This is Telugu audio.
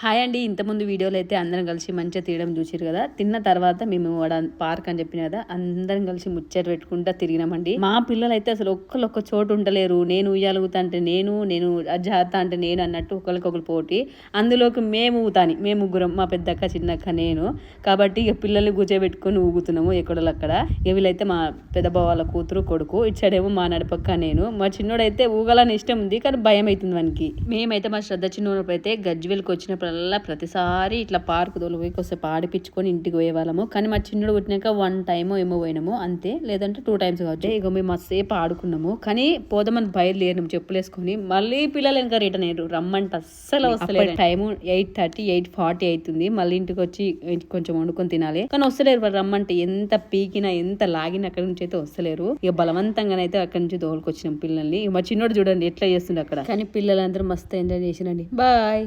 హాయ్ అండి. ఇంతకుముందు వీడియోలో అయితే అందరం కలిసి మంచిగా తీయడం చూసారు కదా. తిన్న తర్వాత మేము పార్క్ అని చెప్పిన కదా, అందరం కలిసి ముచ్చట పెట్టుకుంటా తిరిగినామండి. మా పిల్లలు అయితే అసలు ఒక్క చోటు ఉండలేరు. నేను ఉయ్యాలుగుతా అంటే నేను జాత అంటే నేను అన్నట్టు ఒకరికొకరు పోటీ. అందులోకి మేము ఊతాని, మేము ముగ్గురం, మా పెద్దక్క, చిన్నక్క, నేను. కాబట్టి ఇక పిల్లల్ని కూర్చోబెట్టుకొని ఊగుతున్నాము ఎక్కడోళ్ళక్కడ. ఇక వీళ్ళైతే మా పెద్ద బావ వాళ్ళ కూతురు కొడుకు, ఇచ్చాడేమో మా నడిపక్క నేను. మా చిన్నోడైతే ఊగాలని ఇష్టం ఉంది కానీ భయం అవుతుంది వానికి. మేమైతే మా శ్రద్ధ చిన్నోడప్పుడు అయితే గజ్వేల్కి వచ్చినప్పుడు ప్రతిసారి ఇట్లా పార్క్ తోలిపోయి కొద్దిసేపు ఆడిపించుకొని ఇంటికి పోయేవాళ్ళము. కానీ మా చిన్నడు పుట్టినాక 1 టైమో ఏమో పోయినాము అంతే, లేదంటే 2 టైమ్స్ కావచ్చు. ఇక మేము మస్తేపు ఆడుకున్నాము. కానీ పోదామని బయలుదేరినాము చెప్పులేసుకొని. మళ్ళీ పిల్లలు ఇంకా రిటర్న్ అయ్యారు. రమ్మంటే అస్సలు వస్తలేదు. టైము 8:30 8:40 అవుతుంది. మళ్ళీ ఇంటికి వచ్చి కొంచెం వండుకొని తినాలి. కానీ వస్తలేరు వాళ్ళు. రమ్మంటే ఎంత పీకినా ఎంత లాగినా అక్కడి నుంచి అయితే వస్తలేరు. ఇక బలవంతంగానైతే అక్కడి నుంచి దోలుకొచ్చినాం పిల్లల్ని. మా చిన్నోడు చూడండి ఎట్లా చేస్తుంది అక్కడ. కానీ పిల్లలందరూ మస్తు ఎంజాయ్ చేసినండి. బాయ్.